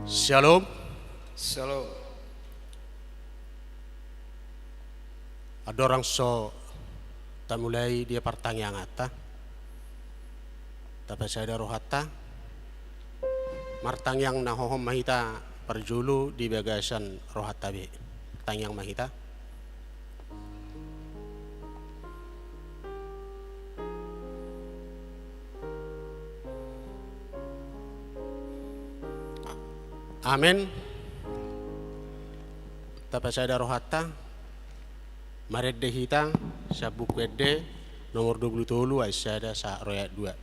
Shalom. Shalom. Ada orang so tak mulai dia pertanyaan ata. Tapi saya ada rohata. Martang yang nahohom mahita perjulu di bagasan rohata be. Tanyang mahita. Amin. Tapi saya ada rohata. Maredde hita sa buku edde nomor 23 Aisyada sa royat 2.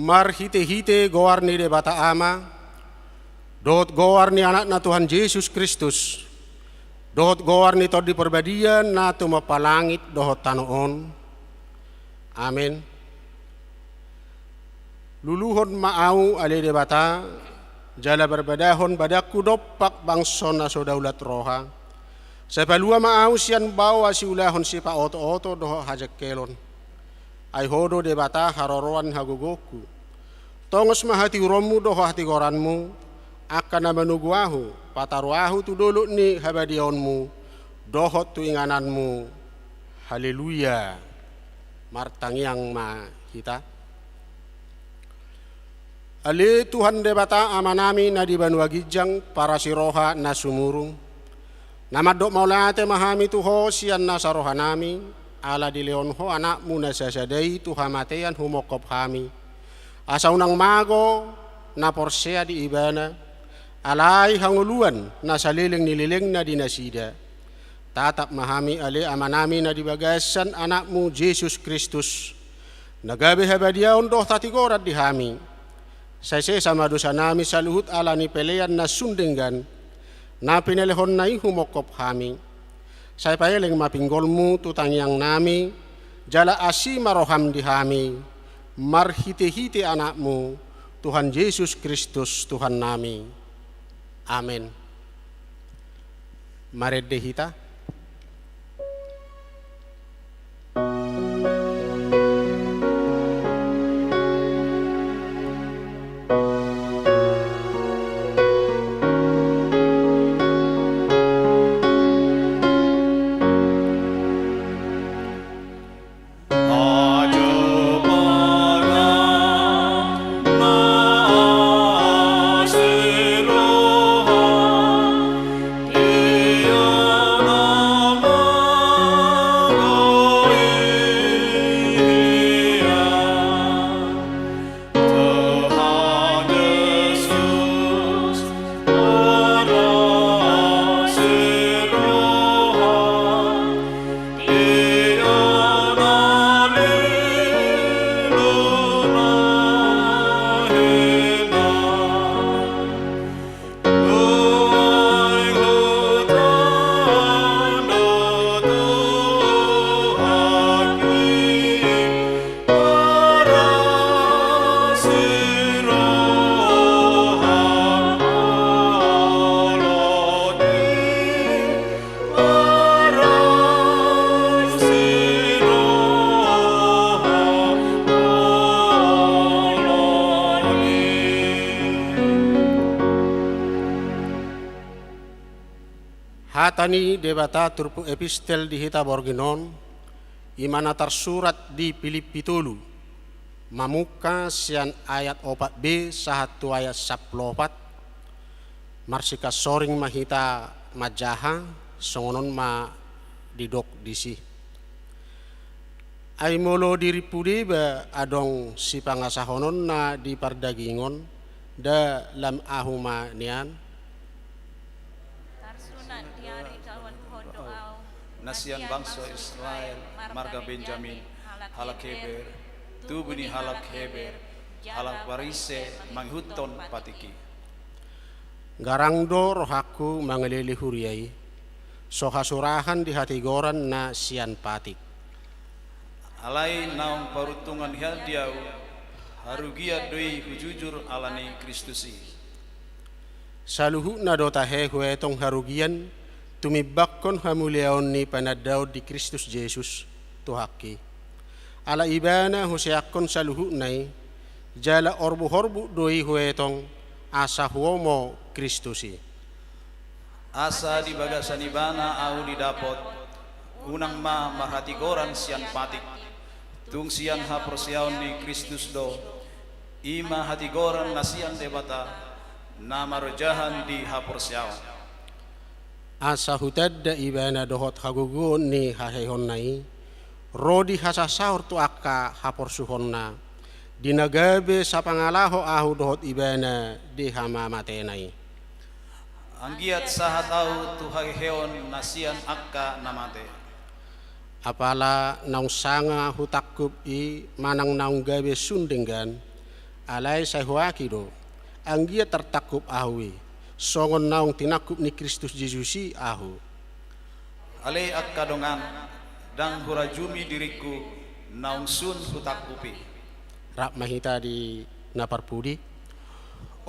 Mar hite-hite goar ni de bata ama, dot goar ni anak na Tuhan Yesus Kristus, dot goar ni tod di perbadian na tumapalangit dohot tanoon. Amin. Luluhon maau ale de bata, jala berbadahon badaku dopak bangson na sodaulat roha. Sepalua maau sian bawa si ulahon si pa oto-oto doho hajak kelon. Ay hodo de bata haroroan hagogoku. Tongos mahati uromu doho hati goranmu, akan na manuguahu, pataruahu tu dulu ni habadionmu, dohot tu ingananmu. Haleluya. Martang yang ma kita. Ale Tuhan de bata amanami na di banua gijang para siroha na sumurung. Namadok maulate mahami tuho sian na sarohanami, ala di leon ho anakmu na sasadai tuhamatean humokop kami. Asa unang mago na porsea di ibana, alay hanguluan na saliling nililing na dinasida. Tatap mahami ale amanami na dibagasan anakmu Jesus Kristus. Nagabi habadiaon doh tatigorat di hami. Sayse sama dosa nami sa luhut ala ni pelean na sundenggan, na pinelehon na humokop kami. Say paeleng mapinggolmu tutang yang nami, jala asi maroham di hami. Marhite-hite anakmu, Tuhan Yesus Kristus Tuhan nami. Amin. Maredde hita. Oh Hatani debata turpu epistel di hita borginon, imana tersurat di Filipi tulu, mamuka sian ayat 4b sahatu ayat 14, marsika soring mahita majaha, songonon ma didok disi. Ay molo diri pudi ba adong si pangasahonon na di pardagingon, da lam ahuma nian, nasian bangsa Israel, marga Benjamin, halak Heber, tubuni halak Heber, halak warise, manghuton patiki. Garangdo rohaku mangalili huriai, sohasurahan di hati goran na sian patik. Alai naung parutungan hialdiau, harugia doi hujujur alani Kristusi. Saluhu na dota he huetong harugian, tumibakkon hamuliaon ni panadaw di Kristus Jesus tuhaki. Ala ibana husiakon saluhu nay, jala orbu-horbu doi huetong asa huomo Kristusi. Asa di bagasan ibana au didapot, unang ma marhatigoran sian patik, tung sian haporsiaon ni Kristus do, ima hatigoran nasian debata, na marojahan di haporsiaon. Asa hutad da ibana dohot hagugun ni hahehon nai, rodi hasasaur tu akka haporsuhon na, dinagabe sa pangalaho ahu dohot ibana di hamamatenay. Anggiat sahatau tu haheon nasian akka namate. Apala naung sanga hutakup i manang naung gabe sundenggan, alay sa huaki do, anggiat tertakup ahui. Songon naung tinakup ni Kristus Yesusi ahu. Ale akka dongan dang hurajumi diriku naung sun hutakupi. Rap mahita di naparpudi.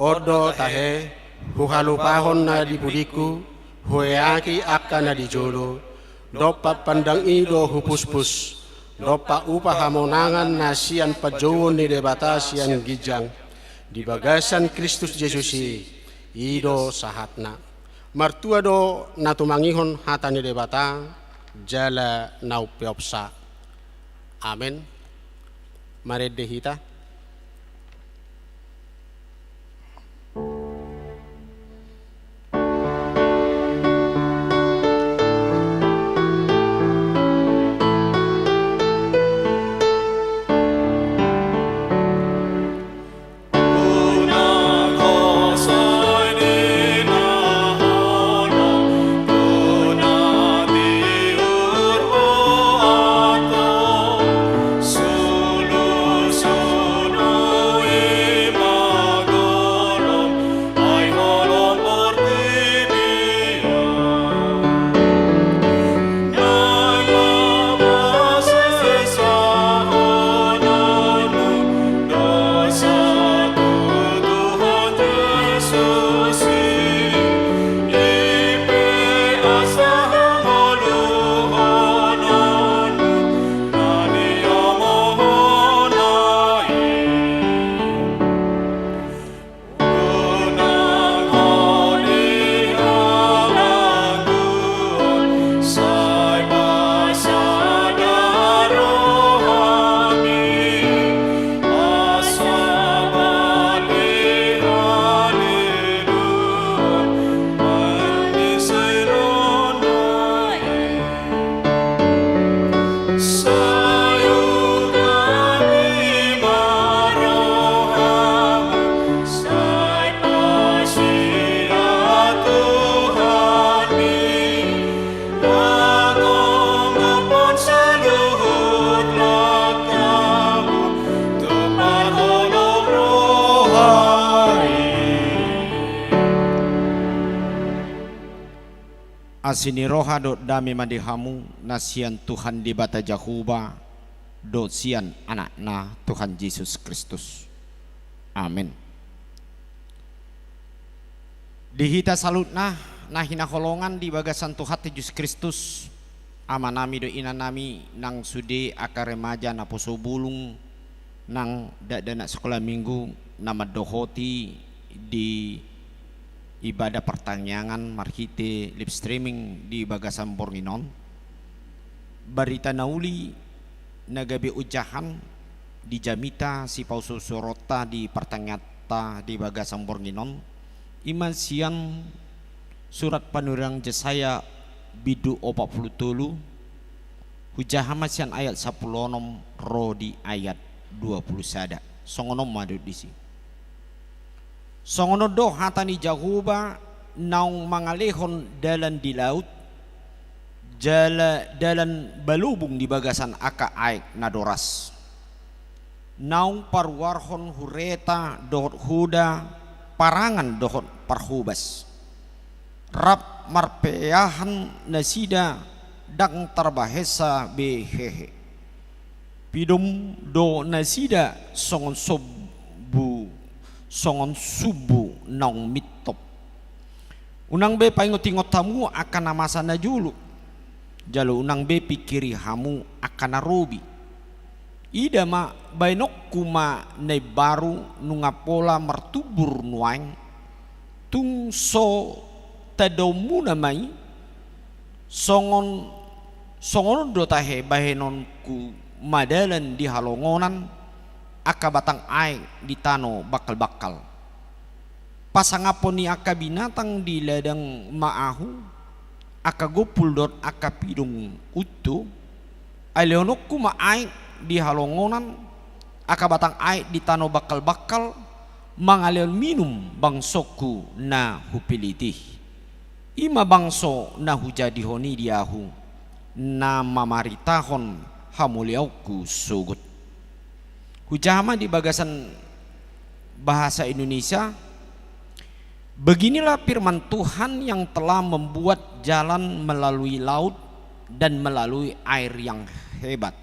Odo tahe huhalupahon na di pudiku, hueaki akka na di jolo, dopa pandang ido hupuspus, dopa upah hamonangan na sian pajowon ni debata sian gijang, di bagasan Kristus Yesusi. Ido sahatna martua do natumangihon hatani debata jala naupiopsa. Amen. Marede hita. Asini roha do dami madihamu nasian Tuhan di bata Jahuba do sian anakna Tuhan Yesus Kristus. Amin. Dihita salutna nah hinaholongan di bagasan Tuhan Yesus Kristus amanami do inanami nang sude akar remaja na poso bulung nang dana sekolah minggu nama dohoti di ibadah pertanyaan marhite live streaming di bagasan Bornginon. Barita nauli nagabi ujahan di Jamita si pausu sorota di pertanyata di bagasan Bornginon. Iman siang surat panurang Jesaya bidu 40 hujah masian ayat 10 ro di ayat 20 sada songonom madu disi songono do hatani Jahuba naung mangalehon dalan di laut dalan balubung di bagasan aka aik nadoras naung parwarhon hureta dohot huda parangan dohot parhubas rap marpeahan nasida dang tarbahesa behehe pidum do nasida songon subu naung mitop unang be paingot-ingot tamu akan namasana julu jalo unang be pikiri hamu akan narobi ida ma bainok kuma ne baru nungapola martubur nuang tung so tadomu namai songon do tahe bahenon ku madalan di halongonan aka batang ai di tano bakal pasangapon ni aka binatang di ladang maahu aka gopul dot aka pidung utu aleonok ku maai di halongonan aka batang ai di tano bakal mangaleon minum bangsoku na hupilitih ima bangso na hujadi honi diahu na mamaritahon hamuliauku sugut hujama di bagasan bahasa Indonesia. Beginilah firman Tuhan yang telah membuat jalan melalui laut dan melalui air yang hebat,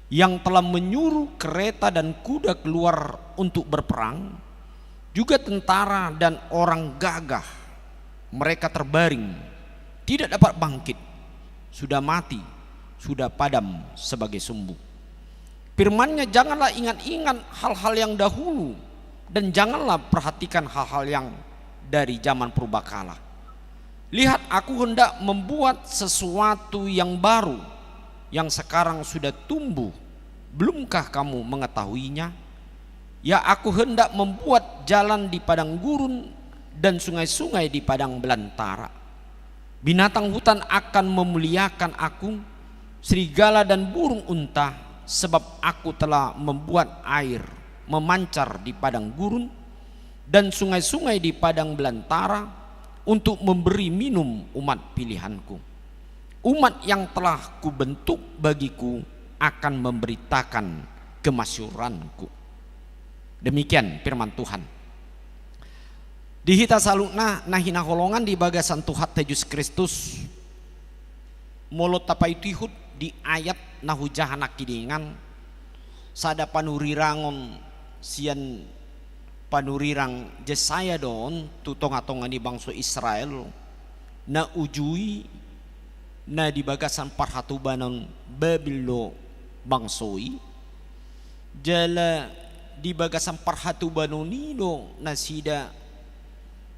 yang telah menyuruh kereta dan kuda keluar untuk berperang, juga tentara dan orang gagah. Mereka terbaring, tidak dapat bangkit, sudah mati, sudah padam sebagai sumbu. Firman-Nya, janganlah ingat-ingat hal-hal yang dahulu, dan janganlah perhatikan hal-hal yang dari zaman purbakala. Lihat, aku hendak membuat sesuatu yang baru, yang sekarang sudah tumbuh. Belumkah kamu mengetahuinya? Ya, aku hendak membuat jalan di padang gurun dan sungai-sungai di padang belantara. Binatang hutan akan memuliakan aku, serigala dan burung unta, sebab aku telah membuat air memancar di padang gurun dan sungai-sungai di padang belantara untuk memberi minum umat pilihanku. Umat yang telah kubentuk bagiku akan memberitakan kemasyuranku. Demikian firman Tuhan. Dihita salukna nahina holongan di bagasan Tuhan Yesus Kristus molot tapai tihut di ayat nahujahan kidingan sada panurirangon sian panurirang Jesaya don tutong-atongan di bangsa Israel na ujui na di bagasan parhatubanon Babilo bangsoi jala di bagasan parhatubanonino na sida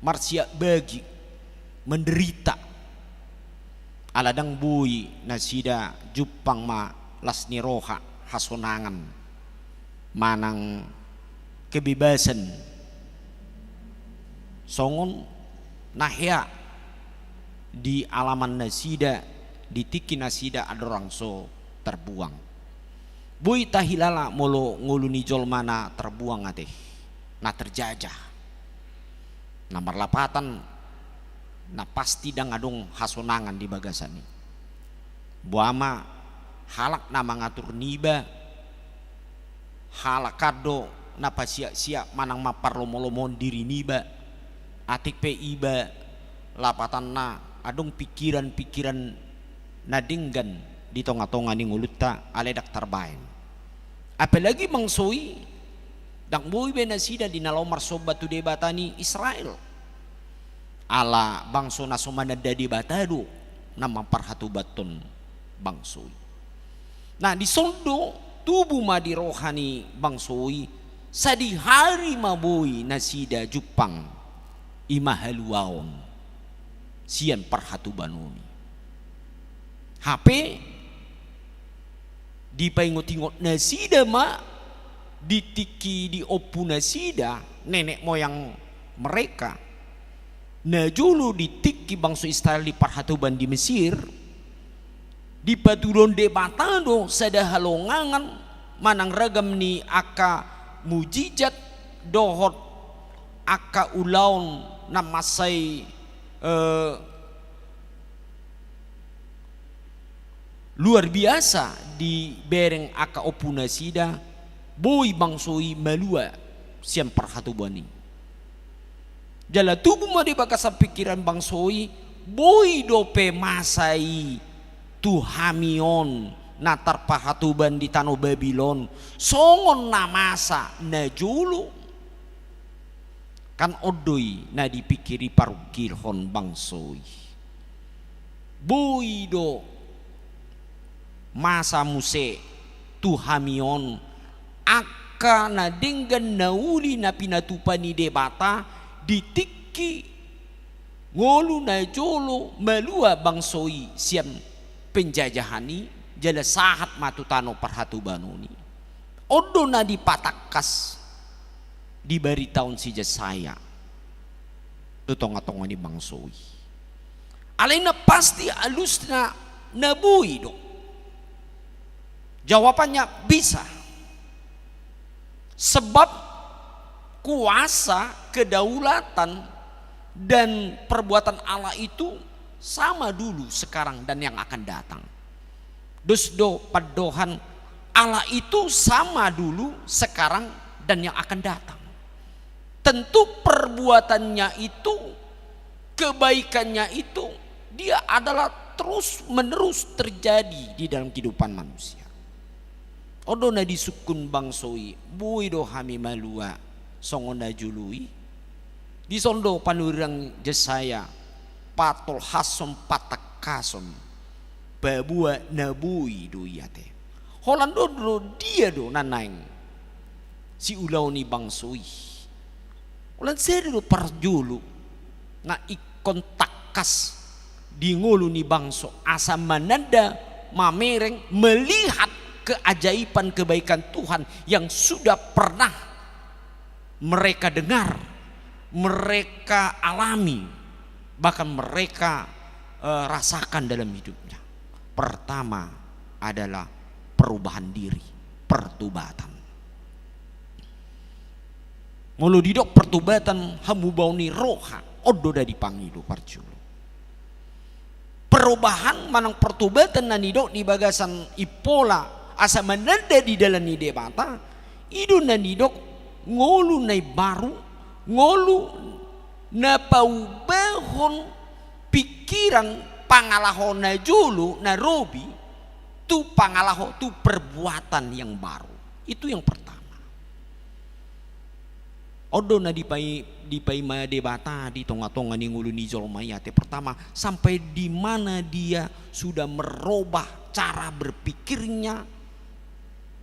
marsia bagi menderita aladang bui nasida jupang ma lasni roha hasonangan manang kebebasan songon nahya di alaman nasida di tiki nasida ada orang so terbuang bui tahilala molo nguluni jol mana terbuang ate na terjajah nomor lapatan na pasti dang adong hasonangan di bagasani buama halak na mangatur niba halak kado na pasia-sia manang maparlomo-lomon diri niba atik pe iba lapatan na adong pikiran-pikiran na dinggan di tonga-tonga ni nguluta aledak tarbain apalagi mangsoi dang boy benasida di nalomar sobat tu debatani Israel ala bangso na sumanada di batado na mamparhatu baton bangsoi. Nah di soldo tubuh madi rohani bangsoi sadi hari maboi nasida jupang imahaluaon sian parhatubanoni. HP di paingot-ingot nasida ma ditiki di opu nasida nenek moyang mereka najulu ditiki bangsa Israel di parhatuban di Mesir di patulon debatado sada halongangan manang ragam ni aka mujijat dohot aka ulaun namasai luar biasa di bereng aka opuna sida boy bangsoi malua siam parhatubani jala tubuh madi bakasa pikiran bangsoi boy dope masai tuhamion natar parhatuban di tanah Babylon songon namasa najulu kan odoi na dipikiri parukilhon bangsoi boy do masa muse tuhamion aka na dinggan nauli na pinatupani debata ditiki ngolu na jolo malua bangsoi siam penjajahani jala sahat matutano parhatubanoni odo na dipatakas di bari tahun si Jesaya tutong-atongan di bangsoi alena pasti alusna nabui do. Jawabannya bisa. Sebab kuasa, kedaulatan dan perbuatan Allah itu sama dulu, sekarang dan yang akan datang. Dusdo padohan Allah itu sama dulu, sekarang dan yang akan datang. Tentu perbuatannya itu, kebaikannya itu dia adalah terus menerus terjadi di dalam kehidupan manusia. Odo na disukun bangsoi bui do hami malua songon na jului di sondo panurang Jesaya patol hasom patakasom babua nabui do yate holando do dia do nanaing si ulau ni bangsoi ulan seri do parjulu na ikon takas di ngulu ni bangso asa manada mamereng melihat keajaiban kebaikan Tuhan yang sudah pernah mereka dengar, mereka alami, bahkan mereka rasakan dalam hidupnya. Pertama adalah perubahan diri, pertobatan. Mulu didok pertobatan hamu bauni roha odo da dipangilu parjulu. Perubahan manang pertobatan na nidok di bagasan ipola asa menanda di dalam ni debata idu na nidok ngolu na baru ngolu na paubahon pikiran pangalahon na julu na robi tu pangalaho tu perbuatan yang baru itu yang pertama. Odo na di pai ma debata di tonga-tonga ni ngulu ni jolmayate pertama sampai di mana dia sudah merubah cara berpikirnya,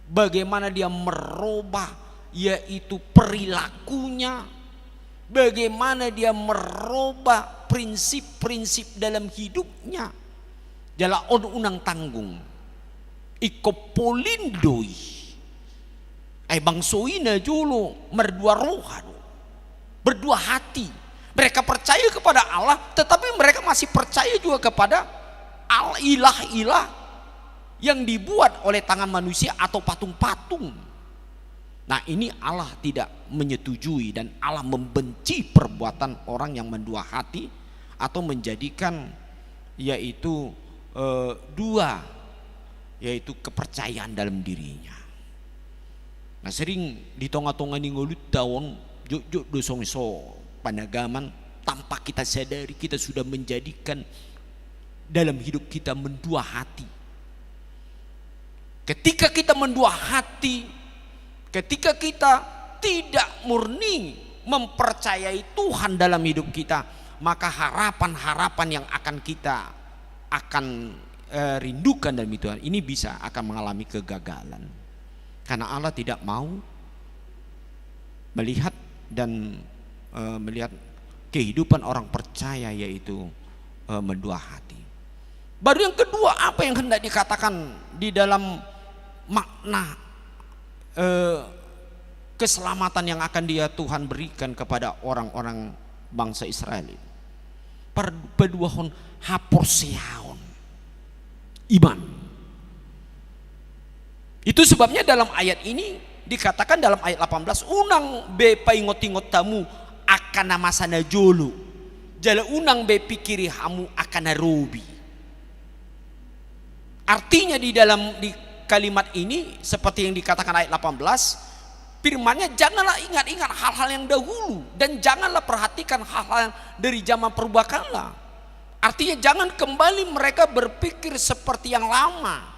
bagaimana dia merubah yaitu perilakunya, bagaimana dia merubah prinsip-prinsip dalam hidupnya. Jala on unang tanggung iko polindoi ay bangsoina julu merdua roha, berdua hati. Mereka percaya kepada Allah, tetapi mereka masih percaya juga kepada ilah-ilah yang dibuat oleh tangan manusia atau patung-patung. Nah ini Allah tidak menyetujui dan Allah membenci perbuatan orang yang mendua hati atau menjadikan yaitu dua, yaitu kepercayaan dalam dirinya. Nah sering di tonga-tonga ni ngulut tawon juk dosong so panagaman tanpa kita sadari kita sudah menjadikan dalam hidup kita mendua hati. Ketika kita mendua hati, ketika kita tidak murni mempercayai Tuhan dalam hidup kita, maka harapan-harapan yang akan kita rindukan dalam Tuhan ini bisa akan mengalami kegagalan. Karena Allah tidak mau melihat dan melihat kehidupan orang percaya, yaitu mendua hati. Baru yang kedua, apa yang hendak dikatakan di dalam makna keselamatan yang akan Tuhan berikan kepada orang-orang bangsa Israel. Perduahon haporseaon, iman. Itu sebabnya dalam ayat ini dikatakan dalam ayat 18, unang be paingot-ingot tamu akan namasana jolo, jala unang be pikiri hamu akan narobi. Artinya di kalimat ini seperti yang dikatakan ayat 18, firmannya, janganlah ingat-ingat hal-hal yang dahulu dan janganlah perhatikan hal-hal yang dari zaman purbakala. Artinya jangan kembali mereka berpikir seperti yang lama.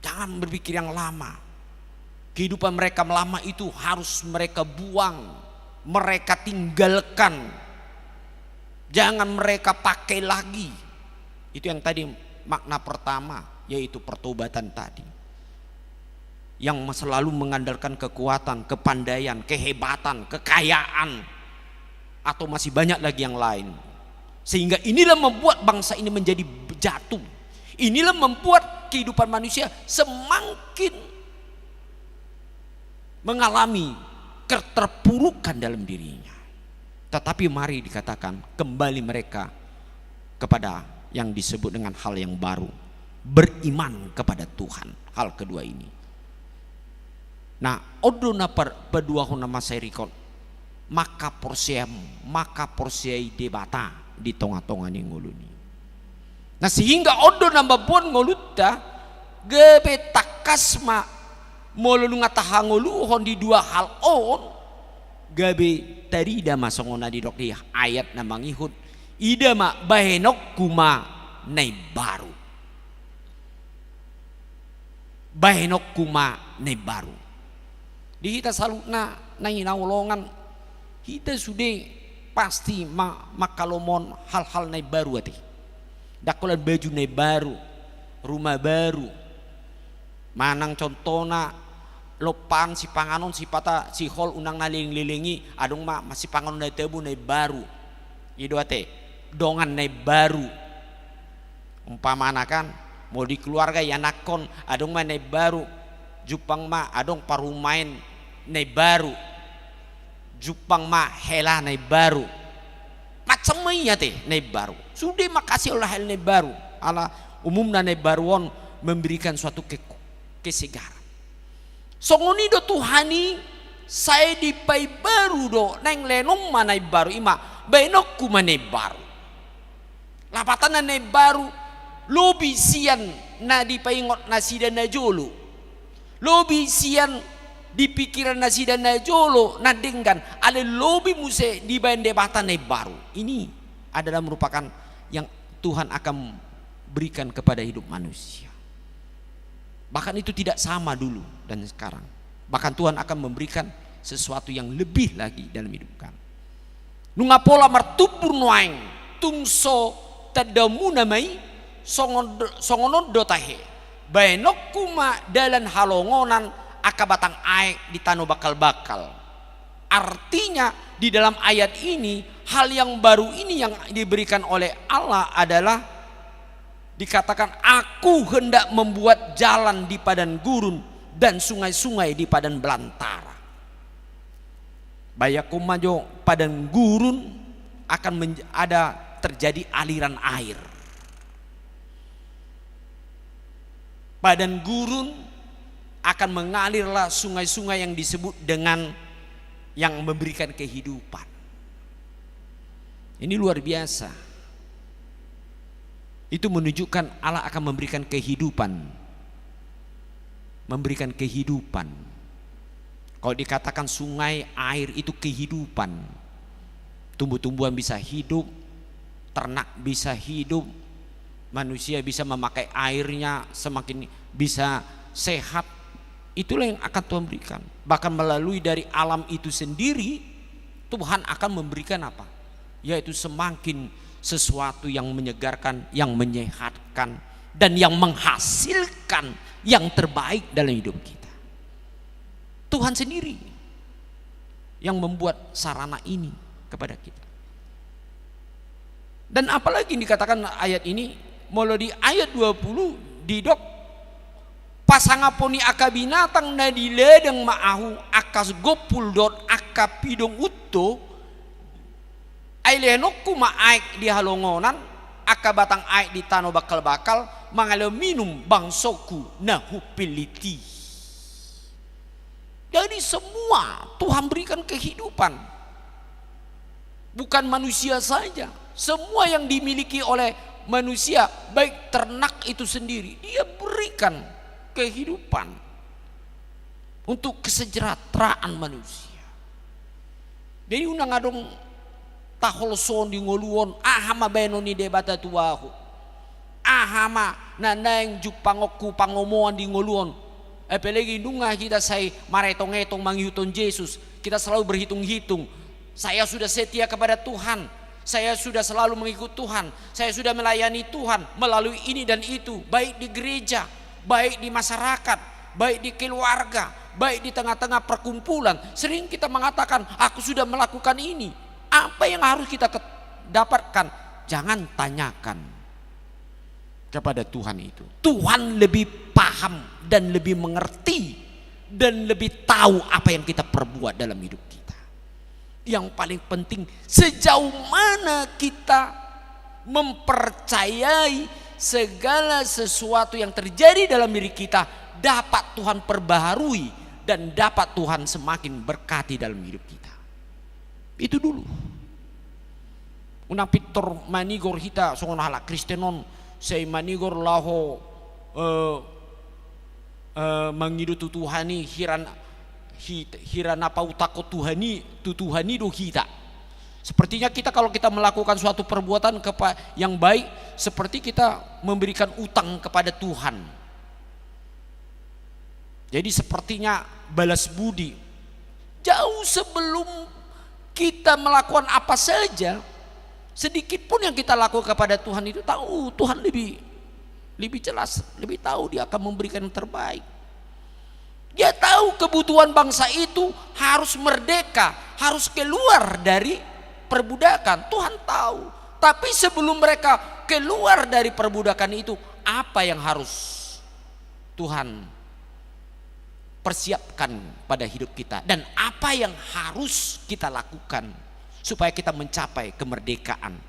Jangan berpikir yang lama. Kehidupan mereka lama itu harus mereka buang, mereka tinggalkan. Jangan mereka pakai lagi. Itu yang tadi makna pertama, yaitu pertobatan tadi. Yang selalu mengandalkan kekuatan, kepandaian, kehebatan, kekayaan, atau masih banyak lagi yang lain. Sehingga inilah membuat bangsa ini menjadi jatuh. Inilah membuat kehidupan manusia semakin mengalami keterpurukan dalam dirinya. Tetapi mari dikatakan kembali mereka kepada yang disebut dengan hal yang baru, beriman kepada Tuhan. Hal kedua ini. Nah, odona peduahon nama serikon, maka porsiai debata di tengah-tengah nih nguluni. Nah, sehingga odona babon ngolutta gebe takasma molulu ngatahangoluhon di dua hal on gabe tadi ida masongona di dok di ayat na mangihut ida ma bahenok kuma nai baru. Bahenok kuma nai baru. Di kita selalu naulongan kita sudah pasti makalomon hal-hal nai baru ati. Dakolan baju nai baru, rumah baru. Manang contona lopan si panganon si pata si hol unang naliling-lilingi adong masih panganon nai tebu nai baru. Ido ate dongan nai baru. Umpamana kan mau di keluarga ya nakon adong nai baru. Jupang adong parumain nai baru, jupang hela nai baru, macam ya teh nai baru. Sudah makasih oleh hal nai baru. Ala umumna nai baruon memberikan suatu kesegaran. Songoni do Tuhani saya dipai baru do neng lenong manai baru ima benokku manai baru. Lapatan nai baru lobi sian na dipaingot nasi dan najolo. Lobi sian di pikiran nasi dan najolo nadenggan ale lobi muse di debatan baru. Ini adalah merupakan yang Tuhan akan berikan kepada hidup manusia. Bahkan itu tidak sama dulu dan sekarang. Bahkan Tuhan akan memberikan sesuatu yang lebih lagi dalam hidup kami. Nungapola martupur nuaing tungso tadamu namai songonon dotahe baenok kuma dalan halongonan akabatang aek di tano bakal-bakal. Artinya di dalam ayat ini hal yang baru ini yang diberikan oleh Allah adalah dikatakan aku hendak membuat jalan di padang gurun dan sungai-sungai di padang belantara. Bayakum majo padang gurun akan ada terjadi aliran air. Padang gurun akan mengalirlah sungai-sungai yang disebut dengan yang memberikan kehidupan. Ini luar biasa. Itu menunjukkan Allah akan memberikan kehidupan. Memberikan kehidupan. Kalau dikatakan sungai, air itu kehidupan. Tumbuh-tumbuhan bisa hidup, ternak bisa hidup, manusia bisa memakai airnya semakin bisa sehat. Itulah yang akan Tuhan berikan. Bahkan melalui dari alam itu sendiri Tuhan akan memberikan apa? Yaitu semakin sesuatu yang menyegarkan, yang menyehatkan, dan yang menghasilkan yang terbaik dalam hidup kita. Tuhan sendiri. yang membuat sarana ini kepada kita. Dan apalagi dikatakan ayat ini, mulai di ayat 20 didok pasangaponi aka binatang na diledeng maahu akas gopul dot aka pidong utto ay lenokku maaik di halongonan aka batang aik di tano bakal-bakal mangalo minum bangsoku na hupiliti. Jadi semua Tuhan berikan kehidupan, bukan manusia saja. Semua yang dimiliki oleh manusia, baik ternak itu sendiri, dia berikan kehidupan untuk kesejahteraan manusia. Jadi unang adong taholson di ngoluon ahama benoni debata tuahu, ahama nanang jupangoku pangomoan di ngoluon. Apalagi nunga kita say maretong-etong manghitung Yesus, kita selalu berhitung-hitung. Saya sudah setia kepada Tuhan, saya sudah selalu mengikut Tuhan, saya sudah melayani Tuhan melalui ini dan itu, baik di gereja, baik di masyarakat, baik di keluarga, baik di tengah-tengah perkumpulan. Sering kita mengatakan, aku sudah melakukan ini. Apa yang harus kita dapatkan? Jangan tanyakan kepada Tuhan itu. Tuhan lebih paham dan lebih mengerti dan lebih tahu apa yang kita perbuat dalam hidup kita. Yang paling penting, sejauh mana kita mempercayai segala sesuatu yang terjadi dalam diri kita dapat Tuhan perbaharui dan dapat Tuhan semakin berkati dalam hidup kita. Itu dulu. Unang Victor manigor hita songon hala Kristenon say manigor laho mangidu tutuhani hirana pautako Tuhani tutuhani do hita. Sepertinya kita kalau kita melakukan suatu perbuatan yang baik, seperti kita memberikan utang kepada Tuhan. Jadi sepertinya balas budi. Jauh sebelum kita melakukan apa saja, sedikit pun yang kita lakukan kepada Tuhan itu tahu Tuhan lebih jelas, lebih tahu dia akan memberikan yang terbaik. Dia tahu kebutuhan bangsa itu harus merdeka, harus keluar dari perbudakan. Tuhan tahu. Tapi sebelum mereka keluar dari perbudakan itu, apa yang harus Tuhan persiapkan pada hidup kita, dan apa yang harus kita lakukan supaya kita mencapai kemerdekaan,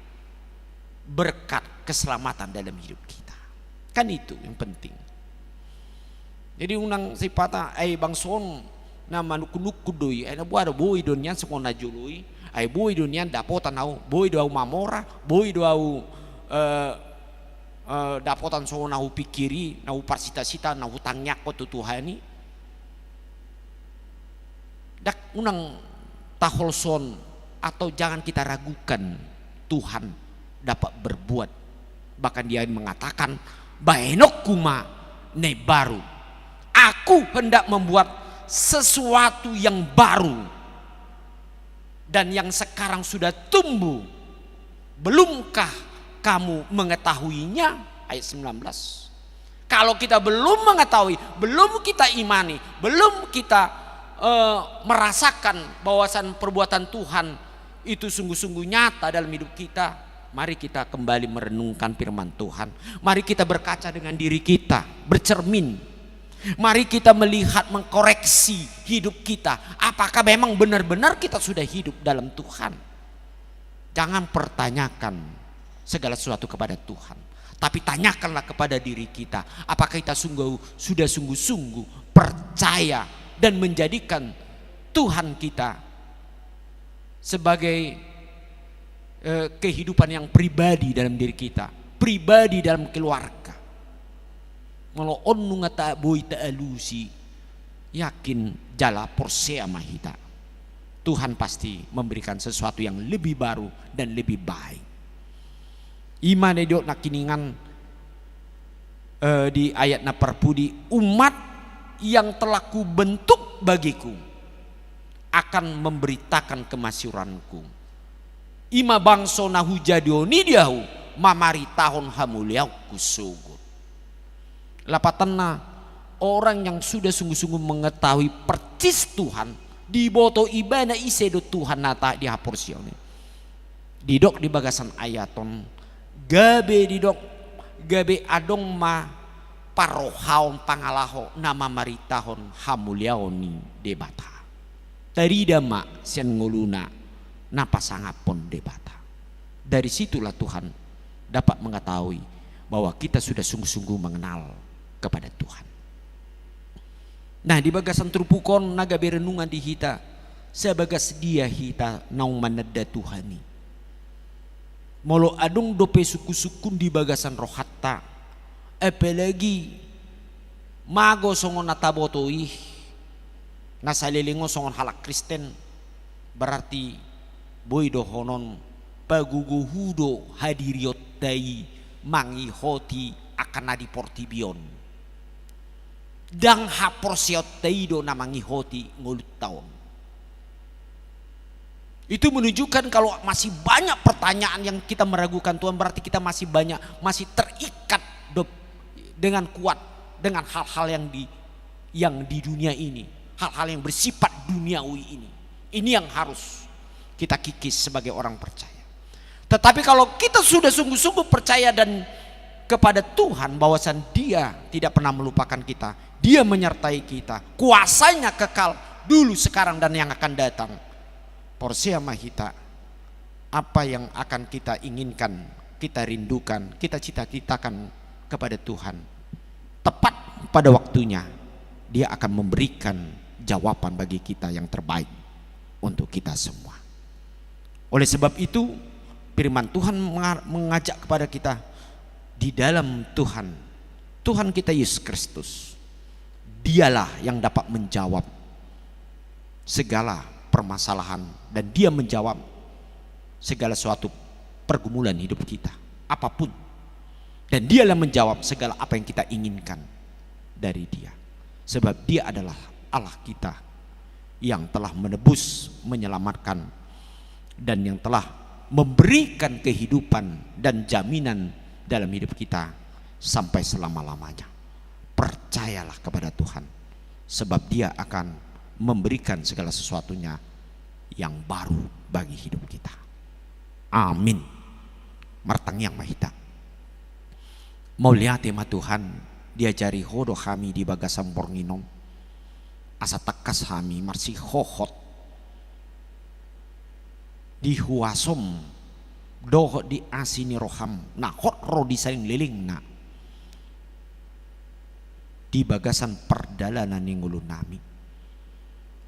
berkat keselamatan dalam hidup kita. Kan itu yang penting. Jadi unang sipata ay bangson na manukunuk doi ay nabuada boy donyan semua najului ay boy donyan dapotan au boy do au mamora boy do au dapotan so na pikiri na parsita-sita na hutangnya ko tutuhani dak unang taholson, atau jangan kita ragukan Tuhan dapat berbuat. Bahkan dia mengatakan baenok kuma ne baru, aku hendak membuat sesuatu yang baru dan yang sekarang sudah tumbuh, belumkah kamu mengetahuinya? Ayat 19. Kalau kita belum mengetahui, belum kita imani, belum kita merasakan bahwasan perbuatan Tuhan itu sungguh-sungguh nyata dalam hidup kita, mari kita kembali merenungkan firman Tuhan. Mari kita berkaca dengan diri kita, bercermin. Mari kita melihat, mengkoreksi hidup kita. Apakah memang benar-benar kita sudah hidup dalam Tuhan? Jangan pertanyakan segala sesuatu kepada Tuhan, tapi tanyakanlah kepada diri kita. Apakah kita sudah sungguh-sungguh percaya dan menjadikan Tuhan kita sebagai kehidupan yang pribadi dalam diri kita, pribadi dalam keluarga. Kalau onu ngata boy ta'alusi, yakin jala porsea mahita, Tuhan pasti memberikan sesuatu yang lebih baru dan lebih baik. Iman edok nakiningan di ayat na perpudi, umat yang telah kubentuk bagiku akan memberitakan kemasyuranku. Ima bangso nahu jadioni diahu mamari tahun hamuliau kusugut. Lapatana orang yang sudah sungguh-sungguh mengetahui percis Tuhan Di boto ibana ise do Tuhan nata di haporsione. Didok di bagasan ayaton. Gabe didok. Gabe adong ma parohaon pangalaho nama maritahon hamuliaoni debata. Tarida ma sian nguluna napasangapon debata. Dari situlah Tuhan dapat mengetahui bahwa kita sudah sungguh-sungguh mengenal kepada Tuhan. Nah, di bagasan trupukon naga berenungan di hita sebagas dia hita naung manada Tuhani. Molo adung dope suku-sukun di bagasan rohatta. Apalagi mago songon natabotoi nasalilingo songon halak Kristen berarti boy dohonon paguguhudo hadiriot dai mangihoti akan nadi portibion. Dang haporsiot teido namangi hoti ngulut tahun. Itu menunjukkan kalau masih banyak pertanyaan yang kita meragukan Tuhan, berarti kita masih terikat dengan kuat dengan hal-hal yang di dunia ini, hal-hal yang bersifat duniawi ini. Ini yang harus kita kikis sebagai orang percaya. Tetapi kalau kita sudah sungguh-sungguh percaya dan kepada Tuhan bahwasan Dia tidak pernah melupakan kita, Dia menyertai kita, kuasanya kekal dulu, sekarang dan yang akan datang. Porsia mahita, apa yang akan kita inginkan, kita rindukan, kita cita-citakan kepada Tuhan, tepat pada waktunya Dia akan memberikan jawaban bagi kita yang terbaik untuk kita semua. Oleh sebab itu firman Tuhan mengajak kepada kita di dalam Tuhan kita Yesus Kristus, Dialah yang dapat menjawab segala permasalahan dan Dia menjawab segala suatu pergumulan hidup kita apapun, dan Dialah menjawab segala apa yang kita inginkan dari Dia, sebab Dia adalah Allah kita yang telah menebus, menyelamatkan, dan yang telah memberikan kehidupan dan jaminan dalam hidup kita sampai selama-lamanya. Percayalah kepada Tuhan, sebab Dia akan memberikan segala sesuatunya yang baru bagi hidup kita. Amin. Martang yang mahita. Mau lihat tema Tuhan, diajari hodo kami di bagasan bornginom. Asa takas kami marsi hohot di huasom doh di asini roham na hot ro di saling liling na di bagasan perdalanan yang ngulun nami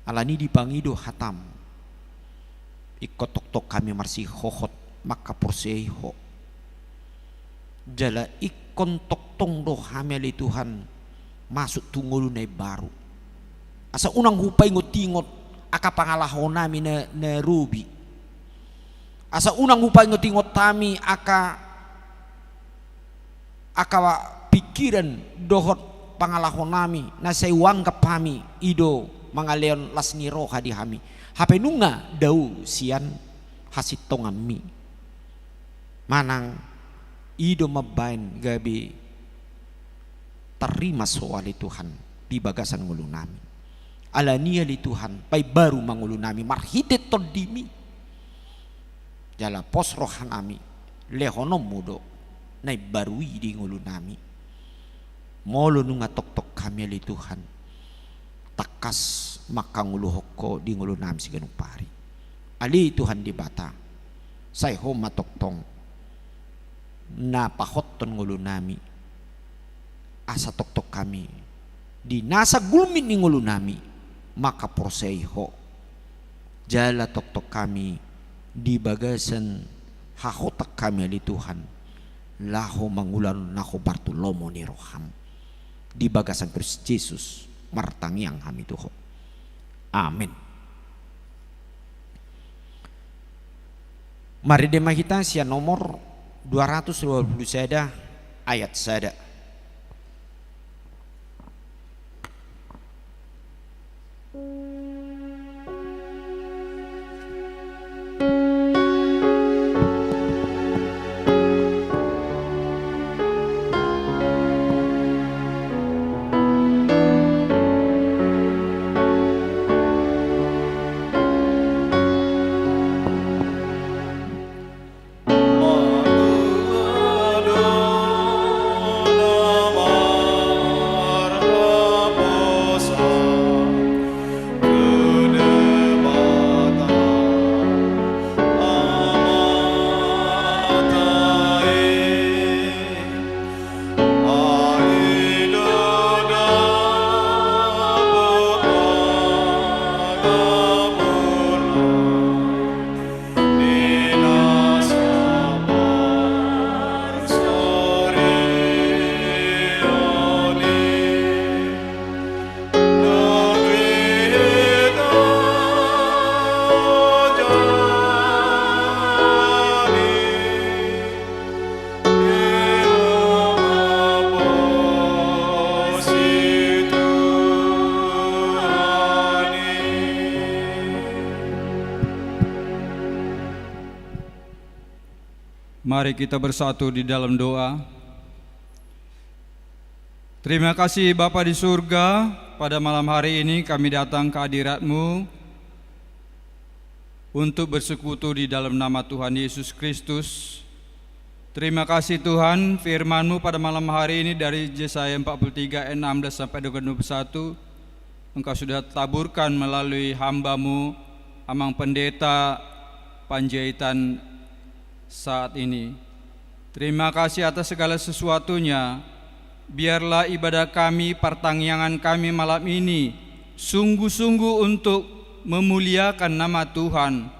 alani di pangido hatam ikot tok kami marsi hohot maka porseho jala ikon tok tong doh hameli Tuhan masuk tungulun ay baru asa unang hupay ngotingot aka pangalahon nami na rubi. Asa unang upay ngotingot tami aka pikiran dohot pangalahon nami na say wanggap kami ido mga leon lasni roha di hami hape nunga daw siyan hasitongan mi manang ido mabain gabi terima soal Tuhan di bagasan ngulu nami alania li Tuhan pay baru mangulu nami marhitet todimi jala pos rohan ami lehonom mudo nai barui di ngulu nami molo nunga tok kami li Tuhan takas maka ngulu hoko di ngulu nami si ganung pari ali Tuhan di bata say homa toktong na pahotton ngulu nami asa tok kami di nasa gulmin ni ngulu nami maka proseiho jala tok kami di bagasan hahotak kami ali Tuhan laho mangulan naho Bartolomo ni roham di bagasan Kristus Yesus martangiang kami tuho. Amin. Mari dema kita sia nomor 220 sada ayat sada. Mari kita bersatu di dalam doa. Terima kasih Bapa di surga, pada malam hari ini kami datang ke hadirat-Mu untuk bersekutu di dalam nama Tuhan Yesus Kristus. Terima kasih Tuhan, firman-Mu pada malam hari ini dari Yesaya 43 ayat 16 sampai dengan 21 Engkau sudah taburkan melalui hamba-Mu Amang Pendeta Panjaitan saat ini. Terima kasih atas segala sesuatunya. Biarlah ibadah kami, pertanggungan kami malam ini sungguh-sungguh untuk memuliakan nama Tuhan,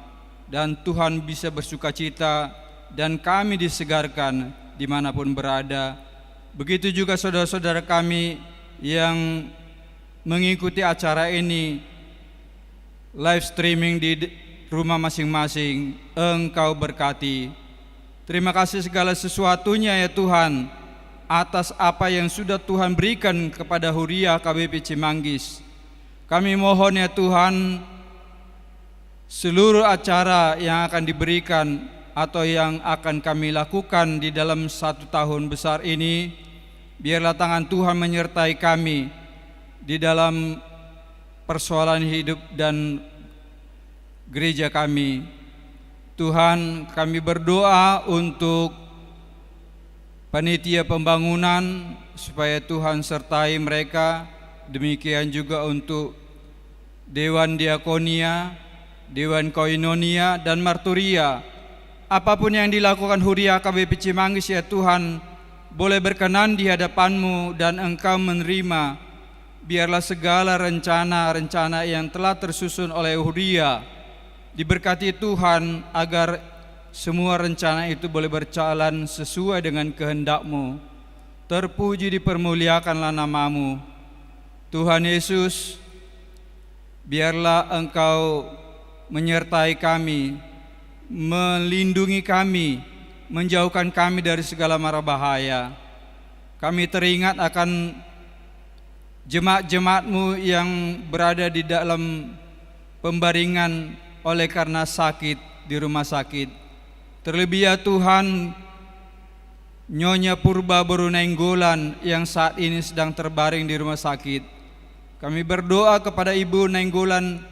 dan Tuhan bisa bersukacita dan kami disegarkan dimanapun berada. Begitu juga saudara-saudara kami yang mengikuti acara ini live streaming di rumah masing-masing. Engkau berkati. Terima kasih segala sesuatunya ya Tuhan, atas apa yang sudah Tuhan berikan kepada Huria KBP Cimanggis. Kami mohon ya Tuhan, seluruh acara yang akan diberikan atau yang akan kami lakukan di dalam 1 tahun besar ini, biarlah tangan Tuhan menyertai kami di dalam persoalan hidup dan gereja kami. Tuhan, kami berdoa untuk panitia pembangunan supaya Tuhan sertai mereka. Demikian juga untuk Dewan Diakonia, Dewan Koinonia dan Marturia. Apapun yang dilakukan Huria KBP Cimanggis ya Tuhan, boleh berkenan di hadapan-Mu dan Engkau menerima. Biarlah segala rencana-rencana yang telah tersusun oleh Huria diberkati Tuhan, agar semua rencana itu boleh berjalan sesuai dengan kehendak-Mu. Terpuji dipermuliakanlah nama-Mu. Tuhan Yesus, biarlah Engkau menyertai kami, melindungi kami, menjauhkan kami dari segala mara bahaya. Kami teringat akan jemaat-jemaat-Mu yang berada di dalam pembaringan oleh karena sakit di rumah sakit. Terlebih ya Tuhan, Nyonya Purba Borunenggolan yang saat ini sedang terbaring di rumah sakit. Kami berdoa kepada Ibu Nenggolan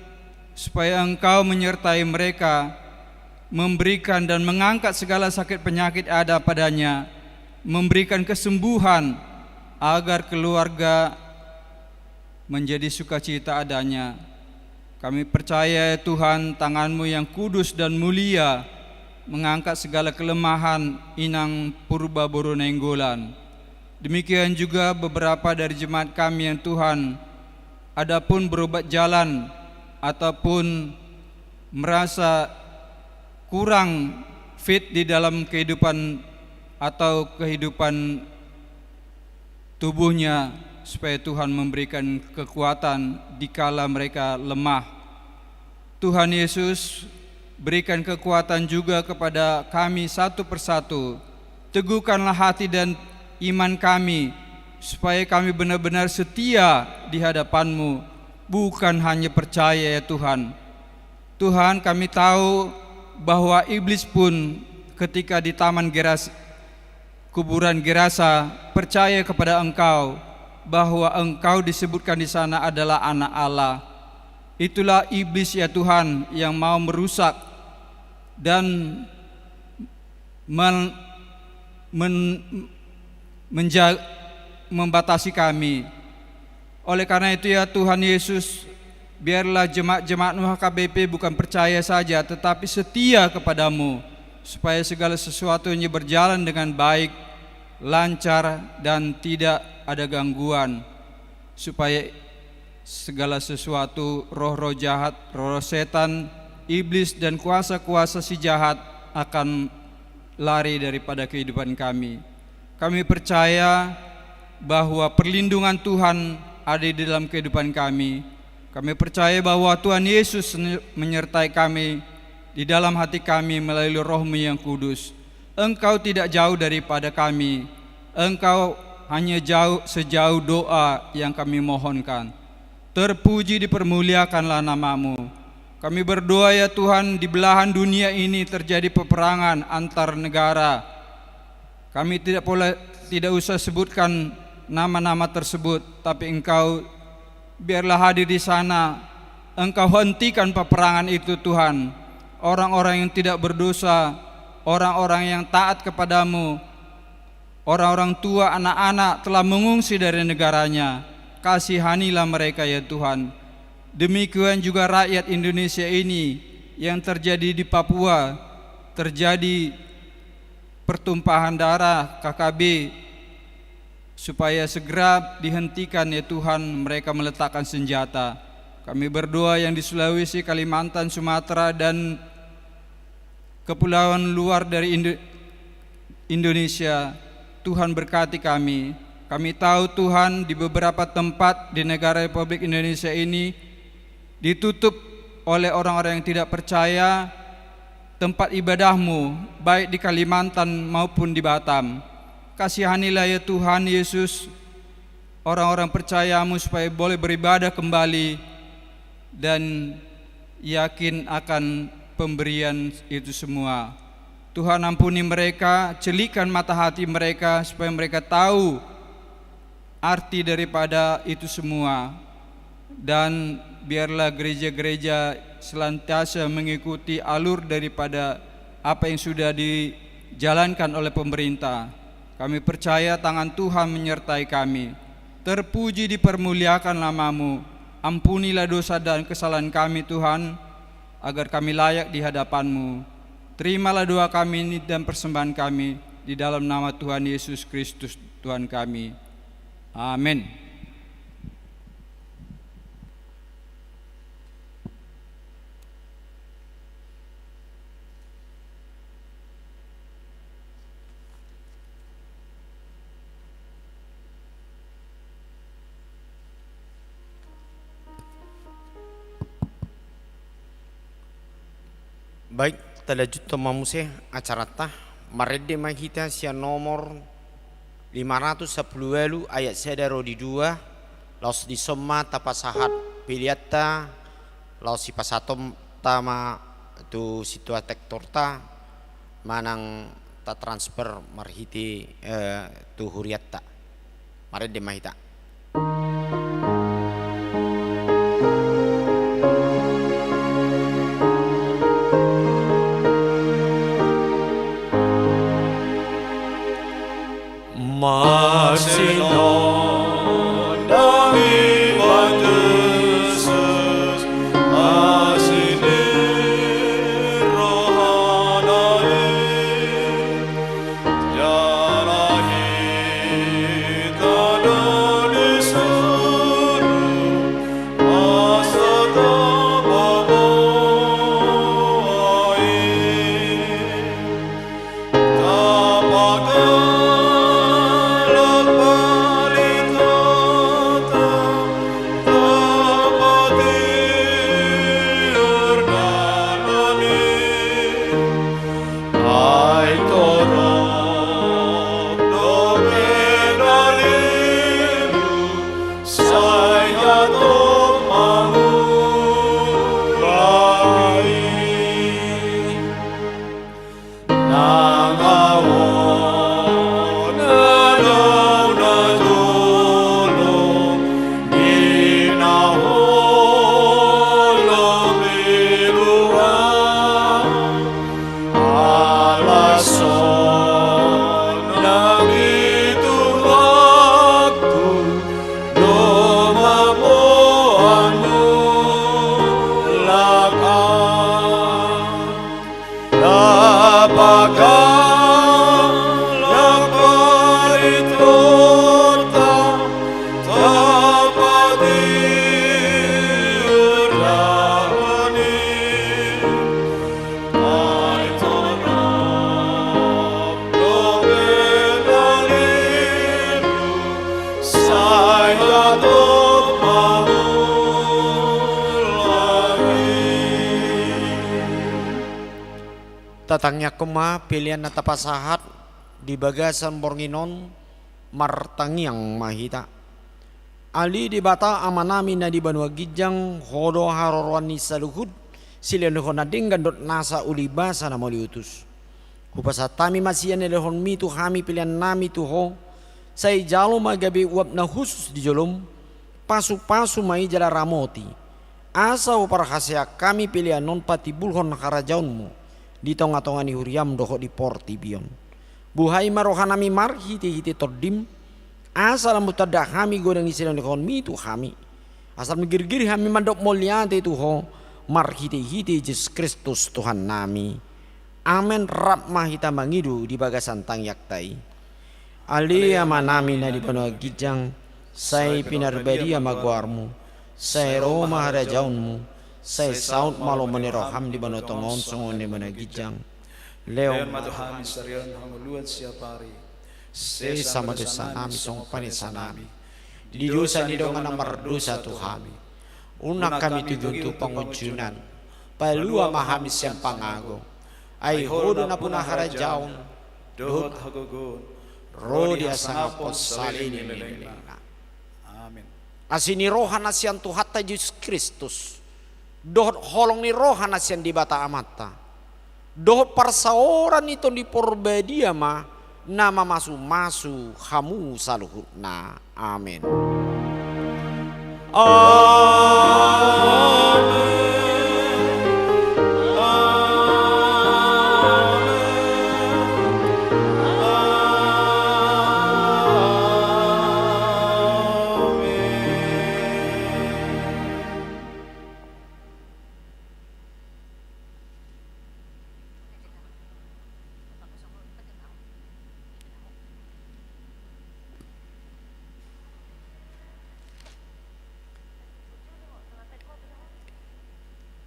supaya Engkau menyertai mereka, memberikan dan mengangkat segala sakit penyakit ada padanya, memberikan kesembuhan agar keluarga menjadi sukacita adanya. Kami percaya Tuhan, tangan-Mu yang kudus dan mulia mengangkat segala kelemahan Inang Purba Borunenggolan. Demikian juga beberapa dari jemaat kami yang Tuhan, adapun berobat jalan ataupun merasa kurang fit di dalam kehidupan atau kehidupan tubuhnya, supaya Tuhan memberikan kekuatan dikala mereka lemah. Tuhan Yesus, berikan kekuatan juga kepada kami satu persatu. Teguhkanlah hati dan iman kami, supaya kami benar-benar setia di hadapan-Mu, bukan hanya percaya ya Tuhan. Tuhan, kami tahu bahwa iblis pun ketika di taman kuburan Gerasa percaya kepada Engkau, bahwa Engkau disebutkan di sana adalah anak Allah. Itulah iblis ya Tuhan yang mau merusak dan membatasi kami. Oleh karena itu ya Tuhan Yesus, biarlah jemaat-jemaat-Mu HKBP bukan percaya saja, tetapi setia kepada-Mu, supaya segala sesuatunya berjalan dengan baik, lancar dan tidak ada gangguan, supaya segala sesuatu roh-roh jahat, roh setan, iblis dan kuasa-kuasa si jahat akan lari daripada kehidupan kami. Kami percaya bahwa perlindungan Tuhan ada di dalam kehidupan kami. Kami percaya bahwa Tuhan Yesus menyertai kami di dalam hati kami melalui Roh-Mu yang kudus. Engkau tidak jauh daripada kami. Engkau hanya sejauh doa yang kami mohonkan. Terpuji dipermuliakanlah nama-Mu. Kami berdoa ya Tuhan, di belahan dunia ini terjadi peperangan antar negara. Kami tidak usah sebutkan nama-nama tersebut, tapi Engkau biarlah hadir di sana. Engkau hentikan peperangan itu Tuhan. Orang-orang yang tidak berdosa, orang-orang yang taat kepadamu, orang-orang tua, anak-anak telah mengungsi dari negaranya. Kasihanilah mereka ya Tuhan. Demikian juga rakyat Indonesia ini yang terjadi di Papua, terjadi pertumpahan darah KKB, supaya segera dihentikan ya Tuhan mereka meletakkan senjata. Kami berdoa yang di Sulawesi, Kalimantan, Sumatera dan kepulauan luar dari Indonesia, Tuhan berkati kami. Kami tahu Tuhan di beberapa tempat di negara Republik Indonesia ini ditutup oleh orang-orang yang tidak percaya tempat ibadahmu, baik di Kalimantan maupun di Batam. Kasihanilah ya Tuhan Yesus orang-orang percayamu supaya boleh beribadah kembali dan yakin akan pemberian itu semua. Tuhan ampuni mereka, celikan mata hati mereka supaya mereka tahu arti daripada itu semua. Dan biarlah gereja-gereja senantiasa mengikuti alur daripada apa yang sudah dijalankan oleh pemerintah. Kami percaya tangan Tuhan menyertai kami. Terpuji dipermuliakan namamu. Ampunilah dosa dan kesalahan kami Tuhan, agar kami layak di hadapan-Mu. Terimalah doa kami ini dan persembahan kami di dalam nama Tuhan Yesus Kristus Tuhan kami. Amin. Baik, talajut mamuse acara tah marede mahita sia nomor 510 ayat sedaro di 2 laus di somma tapasahat piliatta laus si pasatom tama tu situa tektorta manang ta transfer marhiti tu huriatta marede mahita. Marsinon dami bandeses asine rohanale jarahi tanani suru asata baboi tapaga Tatangnya kema pilihan natapasahat di bagasan bornginon martangiang mahita. Ali di bata amanami na di Banua Gijang hodo harorwani saluhud Silian lehon nadinggan dot nasa ulibasa na moliutus. Kupasatami masian lehon mi tu kami pilihan nami tu ho. Say jalo magabi uap na khusus di jolom. Pasu-pasu mai jala ramoti. Asa para khasya kami pilihan non pati bulhon karajaunmu. Di tonga-tonga ni huriam doho di porti bion. Buhai marohanami mar hiti-hiti tordim. Asal mutada kami goreng isilan lehon mi tu kami. Asal migir-giri kami mandok mulyante tu ho. Mar hiti-hiti Yesus Kristus Tuhan nami. Amen rapmah hita mangidu di bagasan tangyaktai. Alia manami na di panua gijang. Say pinarbedi amaguarmu. Say Roma harajaunmu. Say saut malo maniroham di panua tongon songon di panua gijang. Leon Leo matuhami sarian hanguluan siapari. say sama dosa nami song panisanami. Di dosa ni dongan amar dosa Tuhan. Una kami tujuan pangunjunan. Palua mahamis yang pangago. Ay hodo na punah harajaun. Dohot hagogon. Rodi asangapon salini nilina. Amin. Asini rohan asian Tuhatta Yesus Kristus. Dohot holong ni rohan asian di bata amata. Dohot parsaoran itu di porbedia ma. Nama masu hamu saluhutna. Amin.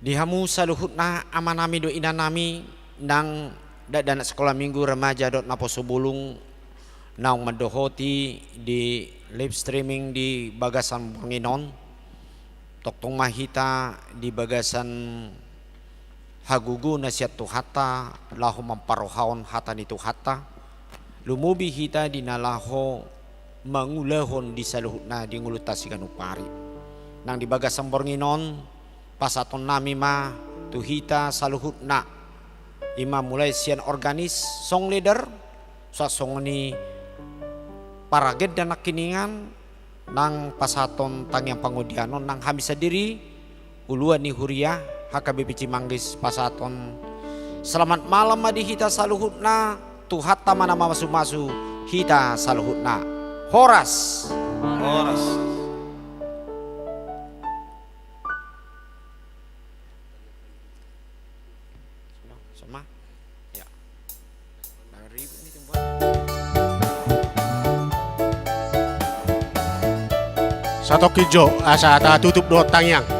Dihamu saluhutna amanami do inanami nang dana sekolah minggu remaja dot napo subulung naung mendohoti di live streaming di bagasan penginon toktong mahita di bagasan hagugu nasiat tuhata lahu mamparohaon hata ni tuhata lumubi hita di nalaho mangulahon di saluhutna di ngulutasikan upari nang di bagasan penginon pasaton nami ma tuhita saluhutna ima mulai sian organis song leader song ni paraged dan nakiningan nang pasaton tang yang pangudianon nang hamisa diri uluan ni huria HKBP Cimanggis pasaton selamat malam madi hita saluhutna tuhata mana masu hita saluhutna horas Satu kijo asa ta tutup do tangyang.